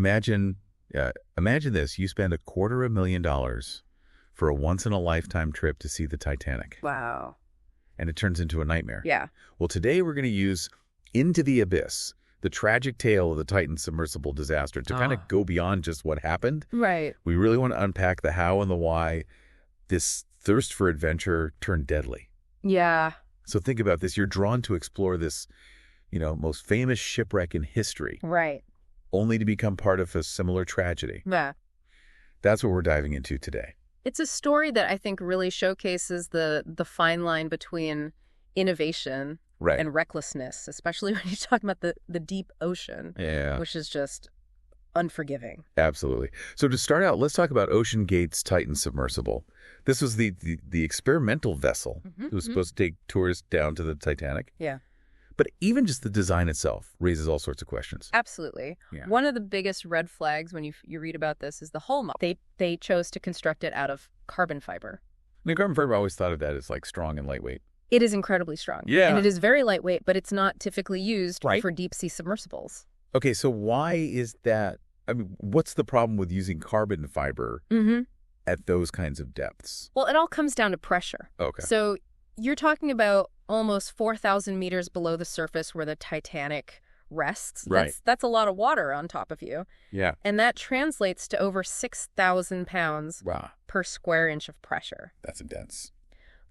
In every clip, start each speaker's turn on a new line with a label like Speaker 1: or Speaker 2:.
Speaker 1: Imagine, imagine this. You spend $250,000 for a once-in-a-lifetime trip to see the Titanic.
Speaker 2: Wow.
Speaker 1: And it turns into a nightmare.
Speaker 2: Yeah.
Speaker 1: Well, today we're going to use Into the Abyss, the tragic tale of the Titan Submersible Disaster, to kind of go beyond just what happened.
Speaker 2: Right.
Speaker 1: We really want to unpack the how and the why this thirst for adventure turned deadly.
Speaker 2: Yeah.
Speaker 1: So think about this. You're drawn to explore this, most famous shipwreck in history.
Speaker 2: Right.
Speaker 1: Only to become part of a similar tragedy.
Speaker 2: Yeah.
Speaker 1: That's what we're diving into today.
Speaker 2: It's a story that I think really showcases the fine line between innovation and recklessness, especially when you're talking about the deep ocean, which is just unforgiving.
Speaker 1: Absolutely. So to start out, let's talk about OceanGate's Titan Submersible. This was the experimental vessel that was supposed to take tourists down to the Titanic.
Speaker 2: Yeah.
Speaker 1: But even just the design itself raises all sorts of questions.
Speaker 2: Absolutely.
Speaker 1: Yeah.
Speaker 2: One of the biggest red flags when you read about this is the hull model. They chose to construct it out of carbon fiber.
Speaker 1: Carbon fiber, I always thought of that as like strong and lightweight.
Speaker 2: It is incredibly strong.
Speaker 1: Yeah.
Speaker 2: And it is very lightweight, but it's not typically used for deep sea submersibles.
Speaker 1: Okay, so why is that? I mean, what's the problem with using carbon fiber at those kinds of depths?
Speaker 2: Well, it all comes down to pressure.
Speaker 1: Okay.
Speaker 2: So you're talking about almost 4,000 meters below the surface where the Titanic rests.
Speaker 1: Right.
Speaker 2: That's a lot of water on top of you.
Speaker 1: Yeah.
Speaker 2: And that translates to over 6,000 pounds per square inch of pressure.
Speaker 1: That's intense.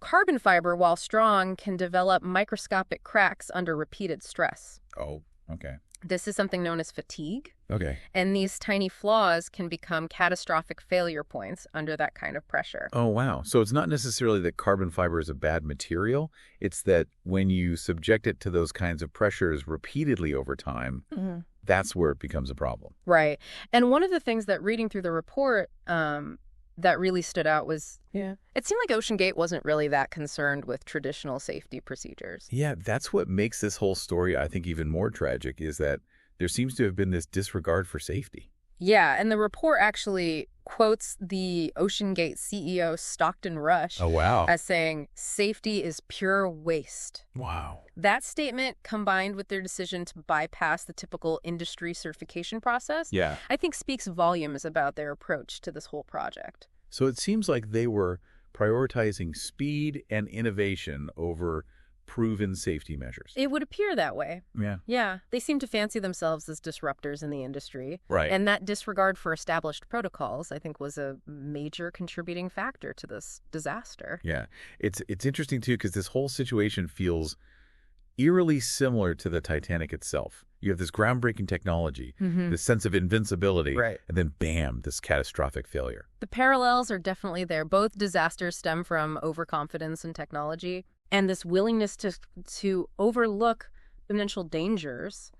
Speaker 2: Carbon fiber, while strong, can develop microscopic cracks under repeated stress.
Speaker 1: Oh, okay.
Speaker 2: This is something known as fatigue.
Speaker 1: Okay.
Speaker 2: And these tiny flaws can become catastrophic failure points under that kind of pressure.
Speaker 1: Oh, wow. So it's not necessarily that carbon fiber is a bad material. It's that when you subject it to those kinds of pressures repeatedly over time, that's where it becomes a problem.
Speaker 2: Right. And one of the things that reading through the report that really stood out was it seemed like OceanGate wasn't really that concerned with traditional safety procedures.
Speaker 1: Yeah, that's what makes this whole story, I think, even more tragic, is that there seems to have been this disregard for safety.
Speaker 2: Yeah, and the report actually quotes the OceanGate CEO, Stockton Rush, as saying, "Safety is pure waste."
Speaker 1: Wow.
Speaker 2: That statement, combined with their decision to bypass the typical industry certification process, I think speaks volumes about their approach to this whole project.
Speaker 1: So it seems like they were prioritizing speed and innovation over proven safety measures.
Speaker 2: It would appear that way.
Speaker 1: Yeah.
Speaker 2: Yeah. They seem to fancy themselves as disruptors in the industry.
Speaker 1: Right.
Speaker 2: And that disregard for established protocols, I think, was a major contributing factor to this disaster.
Speaker 1: Yeah. It's interesting, too, because this whole situation feels eerily similar to the Titanic itself. You have this groundbreaking technology, this sense of invincibility, and then bam, this catastrophic failure.
Speaker 2: The parallels are definitely there. Both disasters stem from overconfidence in technology and this willingness to overlook potential dangers.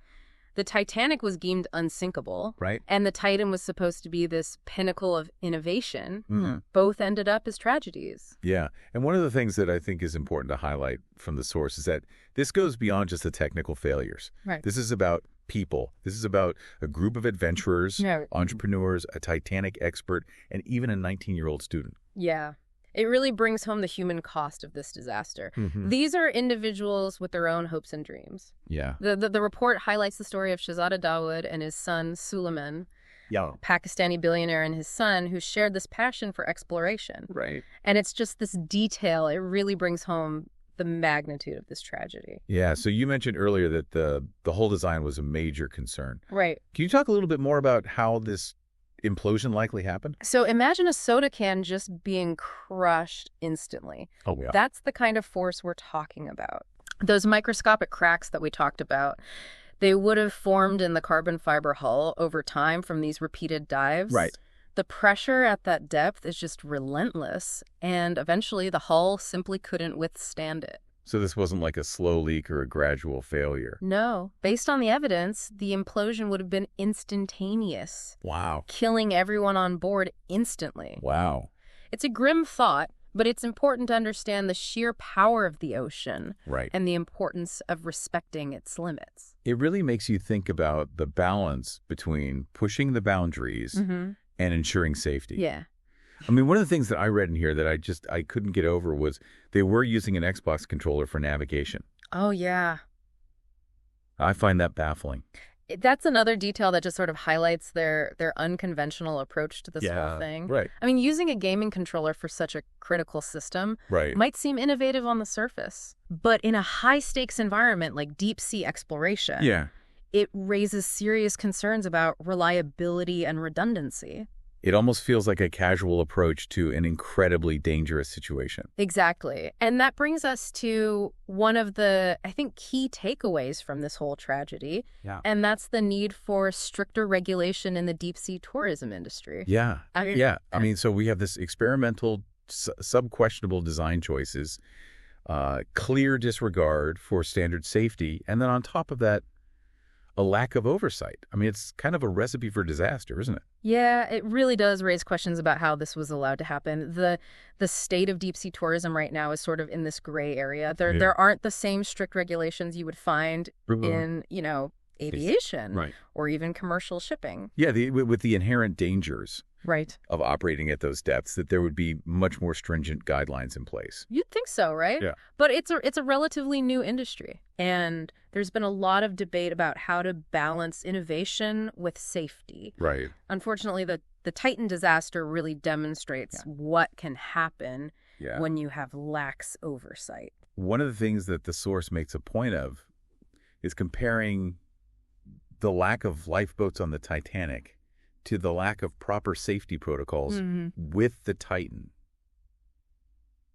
Speaker 2: The Titanic was deemed unsinkable, and the Titan was supposed to be this pinnacle of innovation. Both ended up as tragedies.
Speaker 1: Yeah, and one of the things that I think is important to highlight from the source is that this goes beyond just the technical failures. This is about people. This is about a group of adventurers, entrepreneurs, a Titanic expert, and even a 19-year-old student.
Speaker 2: Yeah. It really brings home the human cost of this disaster. These are individuals with their own hopes and dreams.
Speaker 1: Yeah.
Speaker 2: The report highlights the story of Shahzada Dawood and his son, Suleiman, a Pakistani billionaire, and his son, who shared this passion for exploration.
Speaker 1: Right.
Speaker 2: And it's just this detail. It really brings home the magnitude of this tragedy.
Speaker 1: Yeah. So you mentioned earlier that the whole design was a major concern.
Speaker 2: Right.
Speaker 1: Can you talk a little bit more about how this implosion likely happened?
Speaker 2: So imagine a soda can just being crushed instantly.
Speaker 1: Oh, yeah.
Speaker 2: That's the kind of force we're talking about. Those microscopic cracks that we talked about, they would have formed in the carbon fiber hull over time from these repeated dives.
Speaker 1: Right.
Speaker 2: The pressure at that depth is just relentless, and eventually the hull simply couldn't withstand it.
Speaker 1: So this wasn't like a slow leak or a gradual failure.
Speaker 2: No. Based on the evidence, the implosion would have been instantaneous.
Speaker 1: Wow.
Speaker 2: Killing everyone on board instantly.
Speaker 1: Wow.
Speaker 2: It's a grim thought, but it's important to understand the sheer power of the ocean and the importance of respecting its limits.
Speaker 1: It really makes you think about the balance between pushing the boundaries and ensuring safety.
Speaker 2: Yeah.
Speaker 1: I mean, one of the things that I read in here that I couldn't get over was they were using an Xbox controller for navigation.
Speaker 2: Oh, yeah.
Speaker 1: I find that baffling.
Speaker 2: That's another detail that just sort of highlights their unconventional approach to this whole thing.
Speaker 1: Right.
Speaker 2: I mean, using a gaming controller for such a critical system might seem innovative on the surface, but in a high-stakes environment like deep-sea exploration, it raises serious concerns about reliability and redundancy.
Speaker 1: It almost feels like a casual approach to an incredibly dangerous situation.
Speaker 2: Exactly. And that brings us to one of the, I think, key takeaways from this whole tragedy.
Speaker 1: Yeah.
Speaker 2: And that's the need for stricter regulation in the deep-sea tourism industry.
Speaker 1: Yeah. I mean, so we have this experimental, sub-questionable design choices, clear disregard for standard safety, and then on top of that, a lack of oversight. I mean, it's kind of a recipe for disaster, isn't it?
Speaker 2: Yeah, it really does raise questions about how this was allowed to happen. The state of deep-sea tourism right now is sort of in this gray area. There aren't the same strict regulations you would find in, aviation or even commercial shipping.
Speaker 1: Yeah, with the inherent dangers of operating at those depths, that there would be much more stringent guidelines in place.
Speaker 2: You'd think so, right?
Speaker 1: Yeah.
Speaker 2: But it's a relatively new industry, and there's been a lot of debate about how to balance innovation with safety.
Speaker 1: Right.
Speaker 2: Unfortunately, the Titan disaster really demonstrates what can happen when you have lax oversight.
Speaker 1: One of the things that the source makes a point of is comparing the lack of lifeboats on the Titanic to the lack of proper safety protocols with the Titan.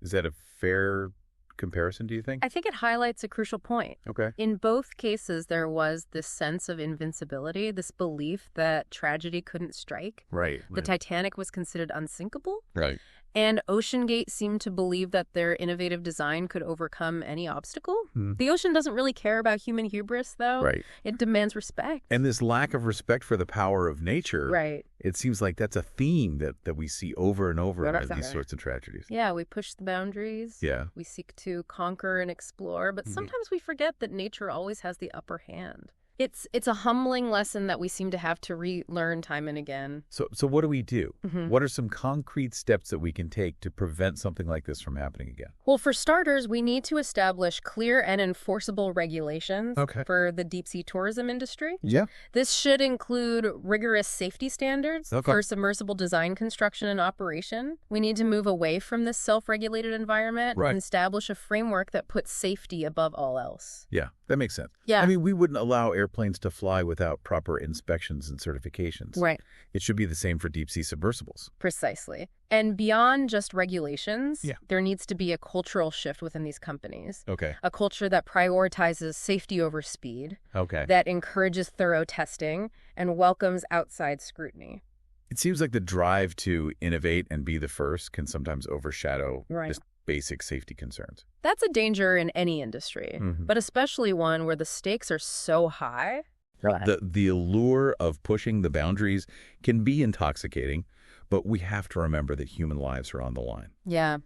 Speaker 1: Is that a fair comparison, do you think?
Speaker 2: I think it highlights a crucial point.
Speaker 1: Okay.
Speaker 2: In both cases, there was this sense of invincibility, this belief that tragedy couldn't strike.
Speaker 1: Right.
Speaker 2: The Titanic was considered unsinkable.
Speaker 1: Right.
Speaker 2: And OceanGate seemed to believe that their innovative design could overcome any obstacle. The ocean doesn't really care about human hubris, though.
Speaker 1: Right.
Speaker 2: It demands respect.
Speaker 1: And this lack of respect for the power of nature, it seems like that's a theme that we see over and over in these sorts of tragedies.
Speaker 2: Yeah, we push the boundaries.
Speaker 1: Yeah.
Speaker 2: We seek to conquer and explore, but sometimes we forget that nature always has the upper hand. It's a humbling lesson that we seem to have to relearn time and again.
Speaker 1: So what do we do? What are some concrete steps that we can take to prevent something like this from happening again?
Speaker 2: Well, for starters, we need to establish clear and enforceable regulations for the deep-sea tourism industry.
Speaker 1: Yeah.
Speaker 2: This should include rigorous safety standards for submersible design, construction, and operation. We need to move away from this self-regulated environment and establish a framework that puts safety above all else.
Speaker 1: Yeah, that makes sense.
Speaker 2: Yeah.
Speaker 1: I mean, we wouldn't allow airplanes to fly without proper inspections and certifications.
Speaker 2: Right.
Speaker 1: It should be the same for deep-sea submersibles.
Speaker 2: Precisely. And beyond just regulations, there needs to be a cultural shift within these companies.
Speaker 1: Okay.
Speaker 2: A culture that prioritizes safety over speed.
Speaker 1: Okay.
Speaker 2: That encourages thorough testing and welcomes outside scrutiny.
Speaker 1: It seems like the drive to innovate and be the first can sometimes overshadow just basic safety concerns.
Speaker 2: That's a danger in any industry, but especially one where the stakes are so high.
Speaker 1: The allure of pushing the boundaries can be intoxicating, but we have to remember that human lives are on the line.
Speaker 2: Yeah.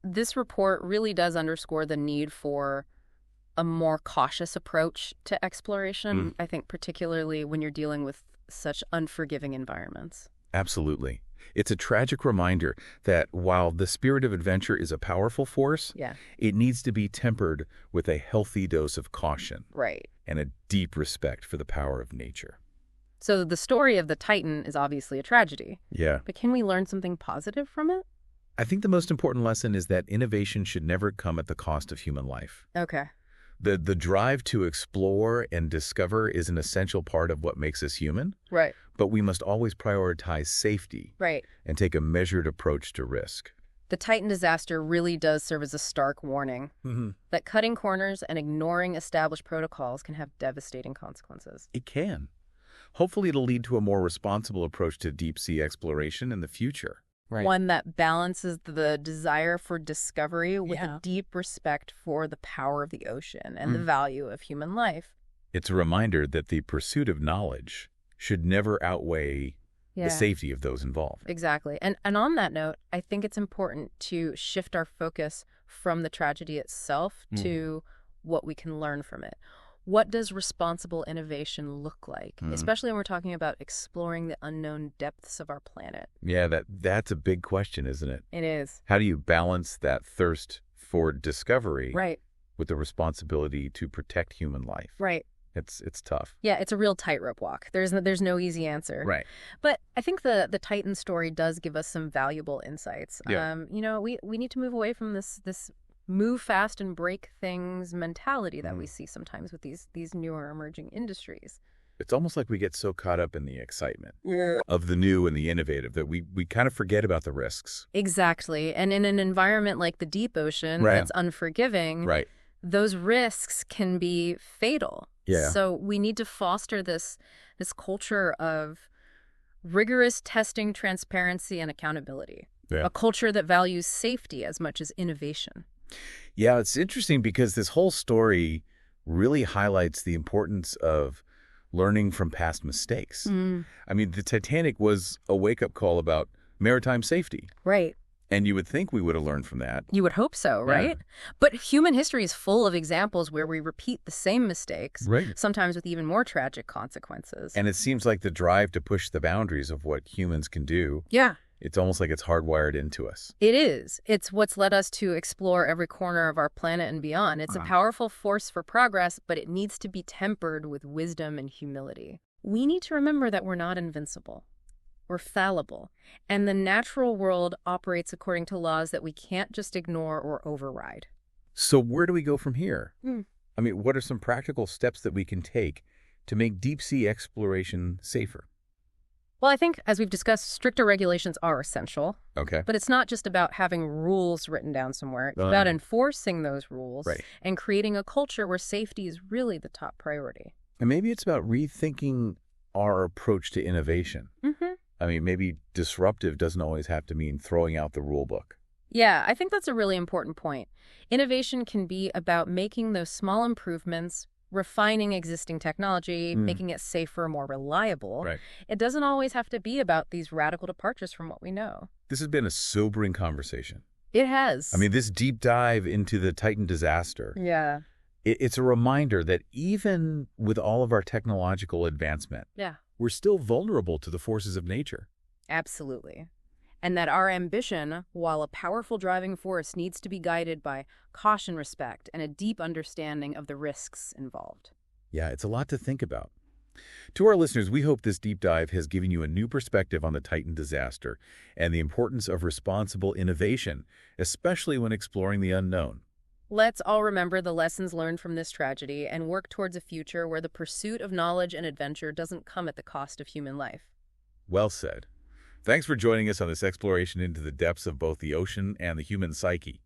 Speaker 2: This report really does underscore the need for a more cautious approach to exploration, I think particularly when you're dealing with such unforgiving environments.
Speaker 1: Absolutely. It's a tragic reminder that while the spirit of adventure is a powerful force, it needs to be tempered with a healthy dose of caution and a deep respect for the power of nature.
Speaker 2: So the story of the Titan is obviously a tragedy.
Speaker 1: Yeah.
Speaker 2: But can we learn something positive from it?
Speaker 1: I think the most important lesson is that innovation should never come at the cost of human life.
Speaker 2: Okay.
Speaker 1: The drive to explore and discover is an essential part of what makes us human.
Speaker 2: Right.
Speaker 1: But we must always prioritize safety and take a measured approach to risk.
Speaker 2: The Titan disaster really does serve as a stark warning that cutting corners and ignoring established protocols can have devastating consequences.
Speaker 1: It can. Hopefully it'll lead to a more responsible approach to deep-sea exploration in the future.
Speaker 2: One that balances the desire for discovery with a deep respect for the power of the ocean and the value of human life.
Speaker 1: It's a reminder that the pursuit of knowledge should never outweigh the safety of those involved.
Speaker 2: Exactly. And on that note, I think it's important to shift our focus from the tragedy itself to what we can learn from it. What does responsible innovation look like, especially when we're talking about exploring the unknown depths of our planet?
Speaker 1: Yeah, that's a big question, isn't it?
Speaker 2: It is.
Speaker 1: How do you balance that thirst for discovery
Speaker 2: with
Speaker 1: the responsibility to protect human life?
Speaker 2: Right.
Speaker 1: It's tough.
Speaker 2: Yeah, it's a real tightrope walk. There's no easy answer.
Speaker 1: Right.
Speaker 2: But I think the Titan story does give us some valuable insights.
Speaker 1: Yeah.
Speaker 2: We need to move away from this move fast and break things mentality that we see sometimes with these newer emerging industries.
Speaker 1: It's almost like we get so caught up in the excitement of the new and the innovative that we kind of forget about the risks.
Speaker 2: Exactly. And in an environment like the deep ocean that's unforgiving, those risks can be fatal.
Speaker 1: Yeah.
Speaker 2: So we need to foster this culture of rigorous testing, transparency, and accountability.
Speaker 1: Yeah.
Speaker 2: A culture that values safety as much as innovation.
Speaker 1: Yeah, it's interesting because this whole story really highlights the importance of learning from past mistakes. I mean, the Titanic was a wake-up call about maritime safety.
Speaker 2: Right.
Speaker 1: And you would think we would have learned from that.
Speaker 2: You would hope so, right? Yeah. But human history is full of examples where we repeat the same mistakes, sometimes with even more tragic consequences.
Speaker 1: And it seems like the drive to push the boundaries of what humans can do.
Speaker 2: Yeah.
Speaker 1: It's almost like it's hardwired into us.
Speaker 2: It is. It's what's led us to explore every corner of our planet and beyond. It's a powerful force for progress, but it needs to be tempered with wisdom and humility. We need to remember that we're not invincible. We're fallible. And the natural world operates according to laws that we can't just ignore or override.
Speaker 1: So where do we go from here? I mean, what are some practical steps that we can take to make deep-sea exploration safer?
Speaker 2: Well, I think, as we've discussed, stricter regulations are essential.
Speaker 1: Okay.
Speaker 2: But it's not just about having rules written down somewhere. It's about enforcing those rules and creating a culture where safety is really the top priority.
Speaker 1: And maybe it's about rethinking our approach to innovation. I mean, maybe disruptive doesn't always have to mean throwing out the rule book.
Speaker 2: Yeah, I think that's a really important point. Innovation can be about making those small improvements, refining existing technology, making it safer, more reliable. It doesn't always have to be about these radical departures from what we know.
Speaker 1: This has been a sobering conversation.
Speaker 2: It has.
Speaker 1: I mean, this deep dive into the Titan disaster.
Speaker 2: Yeah.
Speaker 1: It's a reminder that even with all of our technological advancement, we're still vulnerable to the forces of nature.
Speaker 2: Absolutely. And that our ambition, while a powerful driving force, needs to be guided by caution, respect, and a deep understanding of the risks involved.
Speaker 1: Yeah, it's a lot to think about. To our listeners, we hope this deep dive has given you a new perspective on the Titan disaster and the importance of responsible innovation, especially when exploring the unknown.
Speaker 2: Let's all remember the lessons learned from this tragedy and work towards a future where the pursuit of knowledge and adventure doesn't come at the cost of human life.
Speaker 1: Well said. Thanks for joining us on this exploration into the depths of both the ocean and the human psyche.